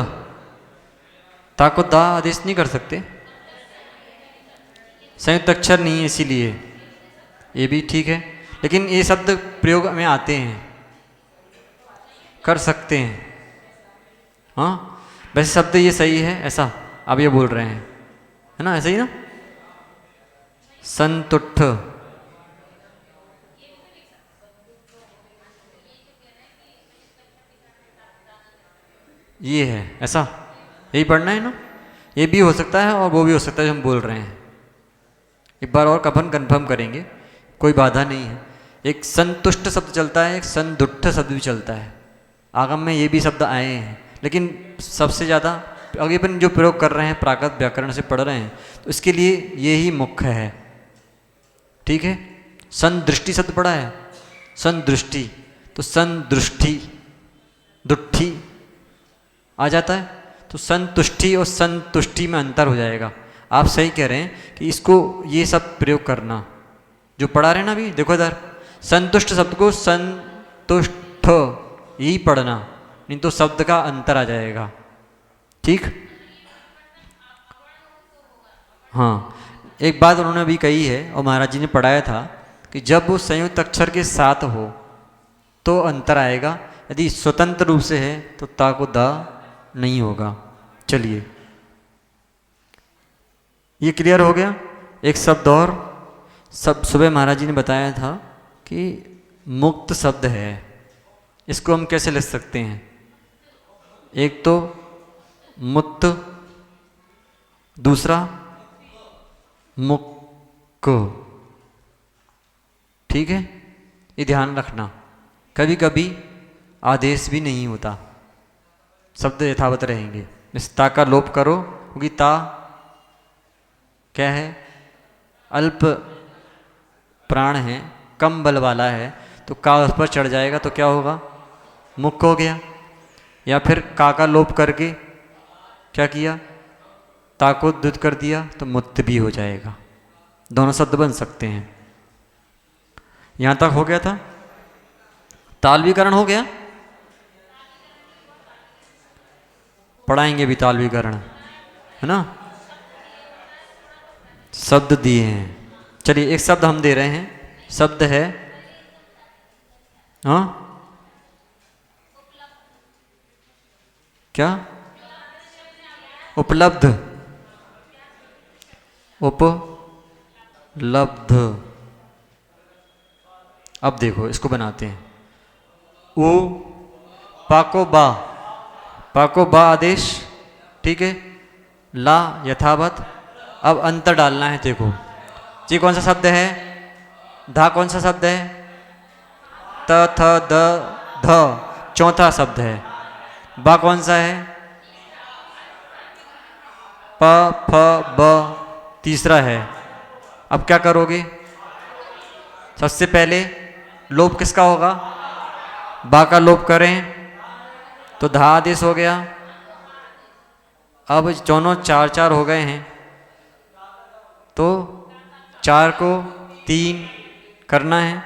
ता को दा आदेश नहीं कर सकते, संयुक्त अक्षर नहीं है इसीलिए। ये भी ठीक है, लेकिन ये शब्द प्रयोग में आते हैं, कर सकते हैं। हाँ, वैसे शब्द ये सही है, ऐसा आप ये बोल रहे हैं, है ना? ऐसा ही ना, संतुष्ट। ये है, ऐसा यही पढ़ना है ना? ये भी हो सकता है और वो भी हो सकता है जो हम बोल रहे हैं। एक बार और अपन कंफर्म करेंगे, कोई बाधा नहीं है। एक संतुष्ट शब्द चलता है, एक संदुष्ट शब्द भी चलता है। आगम में ये भी शब्द आए हैं, लेकिन सबसे ज़्यादा अभी अपन जो प्रयोग कर रहे हैं प्राकृत व्याकरण से पढ़ रहे हैं, तो इसके लिए ये ही मुख्य है। ठीक है, संदृष्टि शब्द पढ़ा है, संदृष्टि, तो संदृष्टि दुष्टि आ जाता है, तो संतुष्टि और संतुष्टि में अंतर हो जाएगा। आप सही कह रहे हैं कि इसको ये सब प्रयोग करना जो पढ़ा रहे हैं ना अभी, देखो इधर, संतुष्ट शब्द को संतुष्ट यही पढ़ना, नहीं तो शब्द का अंतर आ जाएगा। ठीक, हाँ, एक बात उन्होंने अभी कही है और महाराज जी ने पढ़ाया था कि जब वो संयुक्त अक्षर के साथ हो तो अंतर आएगा, यदि स्वतंत्र रूप से है तो ता को दा नहीं होगा। चलिए, ये क्लियर हो गया। एक शब्द और, सब सुबह महाराज जी ने बताया था कि मुक्त शब्द है, इसको हम कैसे लिख सकते हैं? एक तो मुक्त, दूसरा मुक्क। ठीक है, ये ध्यान रखना, कभी कभी आदेश भी नहीं होता, शब्द यथावत रहेंगे। ता का लोप करो, क्योंकि ता क्या है, अल्प प्राण है, कम बल वाला है, तो का उस पर चढ़ जाएगा तो क्या होगा, मुक्क हो गया। या फिर का लोप करके क्या किया, ता को द्युत कर दिया तो मुक्त भी हो जाएगा, दोनों शब्द बन सकते हैं। यहां तक हो गया था। तालवीकरण हो गया, पढ़ाएंगे भी तालवीकरण, है ना? शब्द दिए हैं, चलिए एक शब्द हम दे रहे हैं, शब्द है, हाँ क्या, उपलब्ध, उपलब्ध। अब देखो इसको बनाते हैं, उ पाको बा, पाको बा आदेश, ठीक है, ला यथावत। अब अंतर डालना है, देखो जी कौन सा शब्द है, धा कौन सा शब्द है, त थ द ध चौथा शब्द है, बा कौन सा है, प फ ब तीसरा है। अब क्या करोगे, सबसे पहले लोप किसका होगा, बा का लोप करें तो धा आदेश हो गया। अब दोनों चार चार हो गए हैं, तो चार को तीन करना है,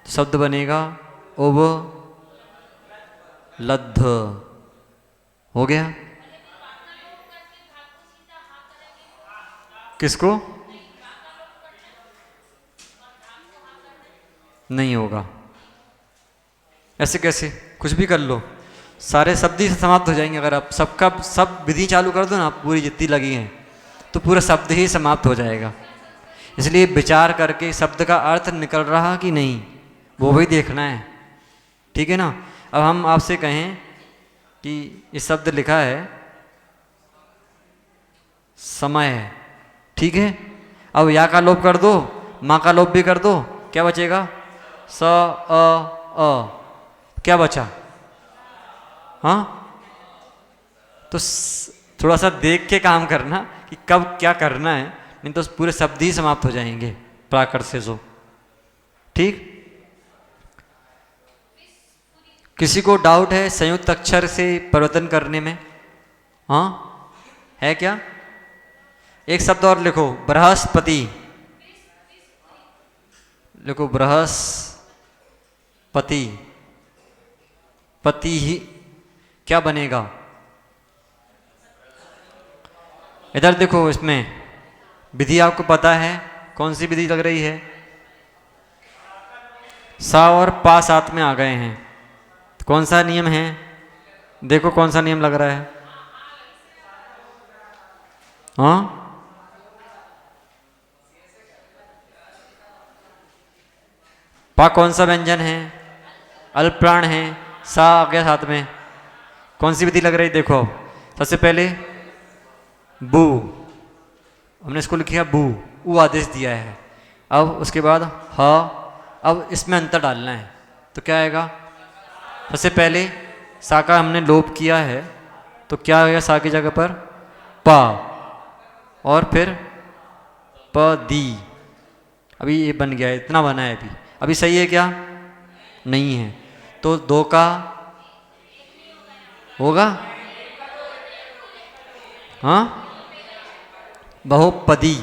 तो शब्द बनेगा उब लब्ध, हो गया। किसको, नहीं होगा, ऐसे कैसे, कुछ भी कर लो, सारे शब्द ही समाप्त हो जाएंगे। अगर आप सबका सब विधि चालू कर दो ना, पूरी जितनी लगी हैं, तो पूरा शब्द ही समाप्त हो जाएगा। इसलिए विचार करके शब्द का अर्थ निकल रहा कि नहीं, वो भी देखना है। ठीक है ना। अब हम आपसे कहें कि ये शब्द लिखा है समय है, ठीक है। अब या का लोप कर दो, माँ का लोप भी कर दो, क्या बचेगा? स अ क्या बचा? हाँ, तो थोड़ा सा देख के काम करना कि कब क्या करना है, नहीं तो पूरे शब्द ही समाप्त हो जाएंगे प्राकृत से। जो ठीक। किसी को डाउट है संयुक्त अक्षर से परिवर्तन करने में? हाँ, है क्या? एक शब्द और लिखो, बृहस्पति। लिखो बृहस्पति, पति ही क्या बनेगा? इधर देखो, इसमें विधि आपको पता है, कौन सी विधि लग रही है? सा और पा साथ में आ गए हैं, तो कौन सा नियम है? देखो कौन सा नियम लग रहा है। हाँ, पा कौन सा व्यंजन है? अल्प प्राण है। सा आ गया साथ में, कौन सी विधि लग रही? देखो, सबसे पहले बू, हमने इसको लिखा बू, ऊ आदेश दिया है। अब उसके बाद ह, अब इसमें अंतर डालना है, तो क्या आएगा? सबसे पहले सा का हमने लोप किया है, तो क्या आएगा सा की जगह पर? पा, और फिर प दी। अभी ये बन गया है, इतना बना है। अभी सही है क्या? नहीं है। तो दो का होगा, हाँ, बहुपदी,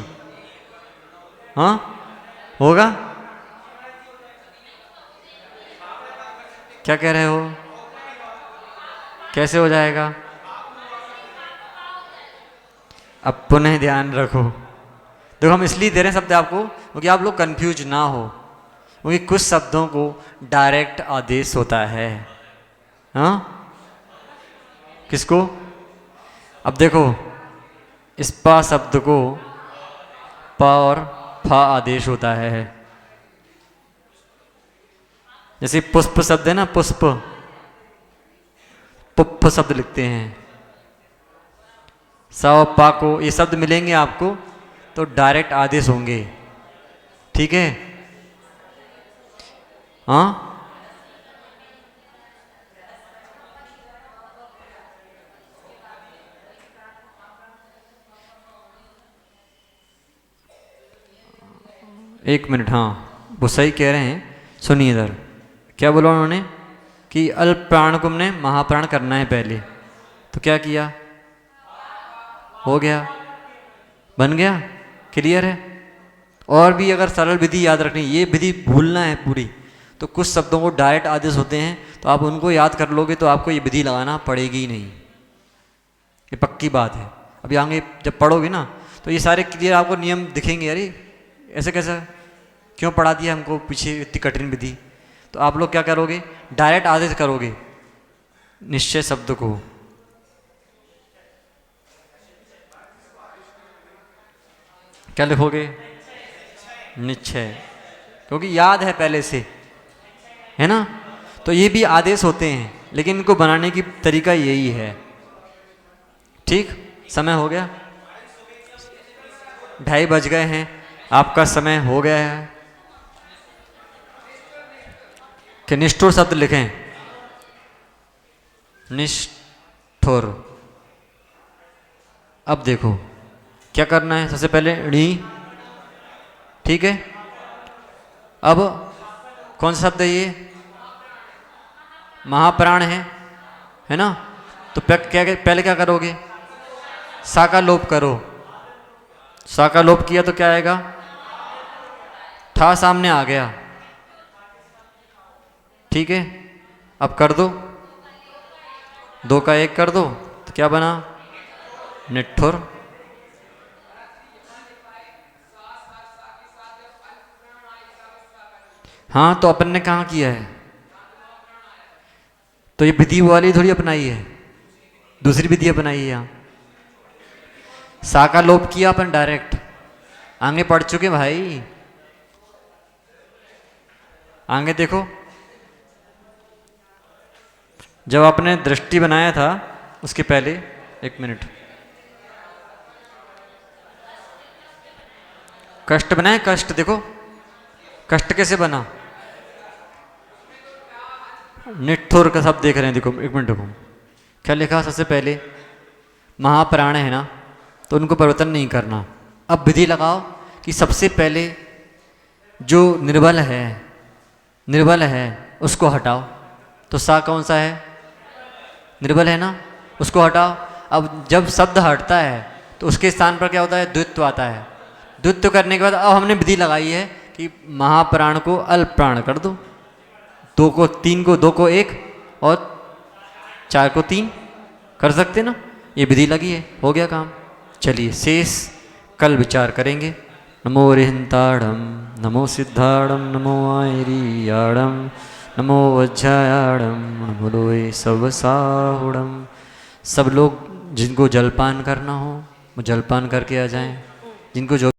हाँ, होगा। क्या कह रहे हो? कैसे हो जाएगा? अब पुनः ध्यान रखो। देखो, हम इसलिए दे रहे हैं शब्द आपको क्योंकि आप लोग कंफ्यूज ना हो, क्योंकि कुछ शब्दों को डायरेक्ट आदेश होता है। हाँ, किसको? अब देखो, इस पा शब्द को पा और फा आदेश होता है। जैसे पुष्प शब्द है ना, पुष्प, पुप्प शब्द लिखते हैं। सा और पा को ये शब्द मिलेंगे आपको तो डायरेक्ट आदेश होंगे, ठीक है। हाँ, एक मिनट, हाँ वो सही कह रहे हैं। सुनिए इधर, क्या बोला उन्होंने कि अल्प प्राण को हमने महाप्राण करना है पहले, तो क्या किया? हो गया, बन गया, क्लियर है। और भी अगर सरल विधि याद रखनी, ये विधि भूलना है पूरी, तो कुछ शब्दों को डायरेक्ट आदेश होते हैं, तो आप उनको याद कर लोगे तो आपको ये विधि लगाना पड़ेगी ही नहीं, ये पक्की बात है। अभी आगे जब पढ़ोगे ना तो ये सारे क्लियर आपको नियम दिखेंगे। अरे ऐसे कैसा, क्यों पढ़ा दिया हमको पीछे इतनी कठिन विधि? तो आप लोग क्या करोगे? डायरेक्ट आदेश करोगे निश्चय शब्द को। क्या लिखोगे? निश्चय, क्योंकि याद है पहले से, है ना। तो ये भी आदेश होते हैं, लेकिन इनको बनाने की तरीका यही है। ठीक, समय हो गया, 2:30 बज गए हैं, आपका समय हो गया है कि निष्ठुर शब्द लिखें। निष्ठुर। अब देखो क्या करना है, सबसे पहले णी, ठीक है। अब कौन सा शब्द है ये? महाप्राण है ना। तो पहले क्या करोगे? सा का लोप करो। सा का लोप किया तो क्या आएगा? ठा सामने आ गया, ठीक है। अब कर दो, 2 का 1 कर दो, तो क्या बना? निठुर। हाँ, तो अपन ने कहाँ किया है? तो ये विधि वाली थोड़ी अपनाई है, दूसरी विधि अपनाई है यहाँ। सा का लोप किया अपन डायरेक्ट, आगे पढ़ चुके भाई। आगे देखो, जब आपने दृष्टि बनाया था उसके पहले, एक मिनट, कष्ट बनाए, कष्ट देखो, कष्ट कैसे बना, निठुर का सब देख रहे हैं, देखो एक मिनट देखो क्या लिखा। सबसे पहले महाप्राण है ना, तो उनको परिवर्तन नहीं करना। अब विधि लगाओ कि सबसे पहले जो निर्बल है उसको हटाओ। तो सा कौन सा है, निर्बल है ना, उसको हटाओ। अब जब शब्द हटता है तो उसके स्थान पर क्या होता है, द्वित्व आता है। द्वित्व करने के बाद अब हमने विधि लगाई है कि महाप्राण को अल्प प्राण कर दो, 2 को 3 को 2 को 1 और 4 को 3 कर सकते ना, ये विधि लगी है, हो गया काम। चलिए शेष कल विचार करेंगे। नमो रिहंताड़म, नमो सिद्धाड़म, नमो आयरियाड़म, नमो वज्रायाड़म, नमो लोए सवसाहुड़म। सब लोग जिनको जलपान करना हो वो जलपान करके आ जाएं, जिनको जो